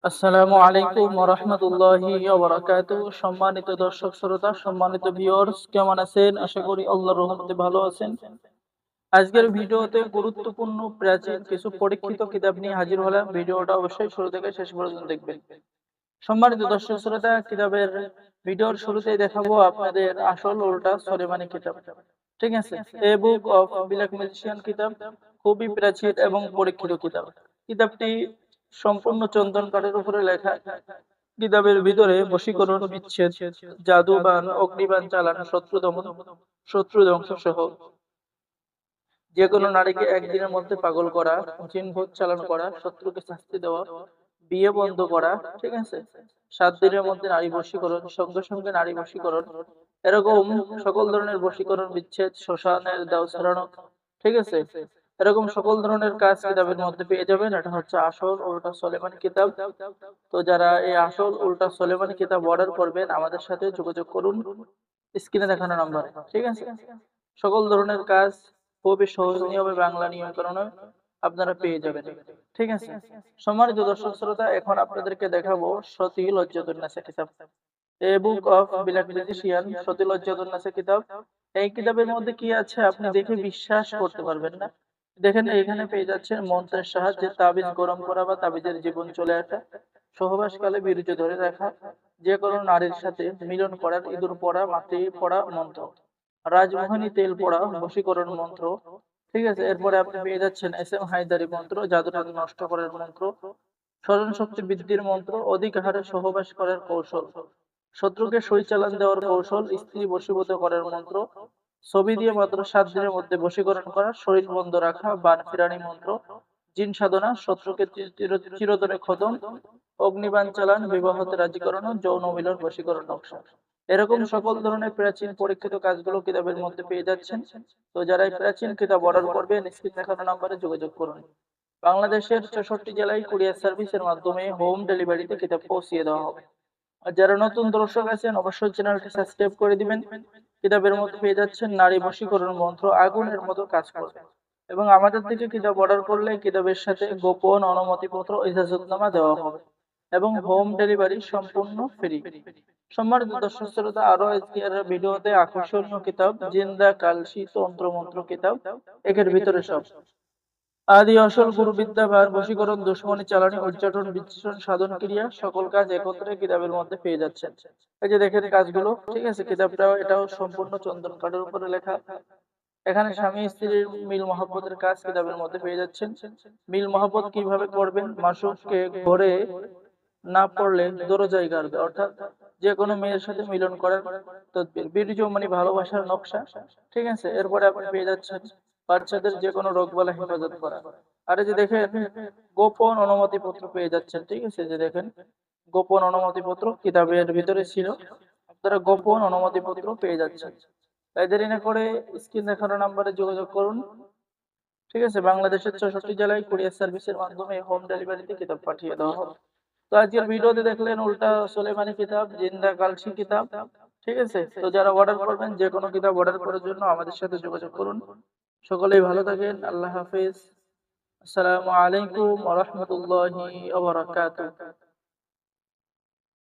আসসালামু আলাইকুম ওয়া রাহমাতুল্লাহি ওয়া বারাকাতুহু। সম্মানিত দর্শক শ্রোতা, সম্মানিত ভিউয়ার্স, কেমন আছেন? আশা করি আল্লাহর রহমতে ভালো আছেন। আজকের ভিডিওতে গুরুত্বপূর্ণ প্রাচীন কিছু পরীক্ষিত কিতাব নিয়ে হাজির হলাম। ভিডিওটা অবশ্যই শুরু থেকে শেষ পর্যন্ত দেখবেন। সম্মানিত দর্শক শ্রোতা, ভিডিওর শুরুতেই দেখাবো আপনাদের আসল উল্টা সুলেমানি কিতাব। ঠিক আছে? এ বুক অফ ব্ল্যাক ম্যাজিশিয়ান কিতাব খুবই প্রাচীন এবং পরীক্ষিত কিতাব। কিতাবটি সম্পূর্ণ চন্দন কাঠের উপরে লেখা। কিতাবের ভিতরে বশীকরণ, বিচ্ছেদ, জাদুবান, অগ্নিবাণ চালান, শত্রু দমন, শত্রু ধ্বংস সহ যেকোনো নারীকে একদিনের মধ্যে পাগল করা, জিন ভূত চালান করা, শত্রুকে শাস্তি দেওয়া, বিয়ে বন্ধ করা, ঠিক আছে? ৭ দিনের মধ্যে নারী বশীকরণ, সঙ্গে সঙ্গে নারী বশীকরণ, এরকম সকল ধরনের বশীকরণ, বিচ্ছেদ, শ্মশানের দেও ছড়ানো, ঠিক আছে? এরকম সকল ধরনের কাজ কিতাবের মধ্যে পেয়ে যাবেন। এটা হচ্ছে আসল উল্টা সুলেমানি কিতাব। তো যারা এই আসল উল্টা সুলেমানি কিতাব অর্ডার করবেন আমাদের সাথে যোগাযোগ করুন স্ক্রিনে দেখানো নাম্বারে, ঠিক আছে? সকল ধরনের কাজ খুবই সহজ নিয়মে বাংলা নিয়মকানুনে আপনারা পেয়ে যাবেন, ঠিক আছে? সম্মানিত দর্শক শ্রোতা, এখন আপনাদেরকে দেখাবো সতী লজ্জাতুন্নেসা কিতাব। এ বুক অফ ব্ল্যাক ম্যাজিশিয়ান, সতী লজ্জাতুন্নেসা কিতাব। এই কিতাবের মধ্যে কি আছে আপনি দেখে বিশ্বাস করতে পারবেন না। দেখেন এখানে পেয়ে যাচ্ছেন মন্ত্রের সাহায্যে তাবিজ গরম করা বা তাবিজের জীবন চলে আসা, সহবাসকালে বীর্য ধরে রাখা, যে কোনো নারীর সাথে মিলন করার, ইঁদুর পড়া, মাটি পড়া মন্ত্র, রাজমোহিনী তেল পড়া, বশীকরণ মন্ত্র, ঠিক আছে? এরপরে আপনি পেয়ে যাচ্ছেন এস এম হায়দারি মন্ত্র, জাদুটাকে নষ্ট করার মন্ত্র, স্মরণ শক্তি বৃদ্ধির মন্ত্র, অধিক হারে সহবাস করার কৌশল, শত্রুকে সই চালান দেওয়ার কৌশল, স্ত্রী বশীভূত করার মন্ত্র, ছবি দিয়ে মাত্র ৭ দিনের মধ্যে বশীকরণ করা, শরীর বন্ধ রাখা, বান ফিরানি মন্ত্র, জিন সাধনা, শত্রুকে চিরতরে খতম, অগ্নিবাণ চালান, বিবাহতে রাজি করানো, যৌন মিলন বশীকরণ নকশা। এরকম সকল ধরনের প্রাচীন পরীক্ষিত কাজগুলো কিতাবের মধ্যে পেয়ে যাচ্ছেন। তো যারা এই প্রাচীন কিতাব অর্ডার করবেন স্ক্রিন দেখানো নাম্বারে যোগাযোগ করুন। বাংলাদেশের ৬৪ জেলায় কুরিয়ার সার্ভিসের মাধ্যমে হোম ডেলিভারিতে কিতাব পৌঁছিয়ে দেওয়া হবে। আর যারা নতুন দর্শক আছেন অবশ্যই চ্যানেলটি সাবস্ক্রাইব করে দিবেন। কিতাবের মধ্যে পেয়ে যাচ্ছেন নারী বশীকরণ মন্ত্র, আগুনের মতো কাজ করবে। এবং আমাদের থেকে কিতাব অর্ডার করলে কিতাবের সাথে গোপন অনুমতিপত্র, ইজাজতনামা দেওয়া হবে এবং হোম ডেলিভারি সম্পূর্ণ ফ্রি। সম্মানিত দর্শক শ্রোতা, আরো আজকের ভিডিওতে আকর্ষণীয় কিতাব জিন্দা কালসি তন্ত্র মন্ত্র কিতাব, একের ভিতরে সব আদি আসল গুরুবিদ্যা ভার বশীকরণ, দুশ্মনী চালানি, উচ্চাটন, বিশ্লেষণ, সাধন ক্রিয়া, সকল কাজ একত্রে কিতাবের মধ্যে পেয়ে যাচ্ছেন। এই যে দেখেন কাজগুলো, ঠিক আছে? কিতাবটাও এটাও সম্পূর্ণ চন্দন কাঠের উপরে লেখা। এখানে স্বামী স্ত্রীর মিল মহব্বতের কাজ কিতাবের মধ্যে পেয়ে যাচ্ছেন। মিল মহব্বত কিভাবে করবেন, মাসুককে ঘরে না পড়লে দরজায় গাড়বে, অর্থাৎ যে কোনো মেয়ের সাথে মিলন করার তদবির, বীর্য মানে ভালোবাসার নকশা, ঠিক আছে? এরপরে আপনি পেয়ে যাচ্ছেন বাচ্চাদের যে কোনো রোগবালা হেফাজত করা। আর এই যে দেখেন গোপন অনুমতি পত্র পেয়ে যাচ্ছেন, ঠিক আছে? যে দেখেন গোপন অনুমতি পত্র কিতাবের ভিতরে ছিল, আপনারা গোপন অনুমতি পত্র পেয়ে যাচ্ছেন। তাই দেরি না করে স্ক্রিন দেখানো নাম্বারে যোগাযোগ করুন, ঠিক আছে? বাংলাদেশের ৬৪ জেলায় কুরিয়ার সার্ভিসের মাধ্যমে হোম ডেলিভারিতে কিতাব পাঠিয়ে দেওয়া হবে। তো আজকের ভিডিওতে দেখলেন উল্টা সুলেমানি কিতাব, জিন্দা কালসি কিতাব, ঠিক আছে? তো যারা অর্ডার করবেন যে কোনো কিতাব অর্ডার করার জন্য আমাদের সাথে যোগাযোগ করুন। সকলেই ভালো থাকেন। আল্লাহ হাফেজ। আসসালামু আলাইকুম ওয়া রাহমাতুল্লাহি ওয়া বারাকাতুহু।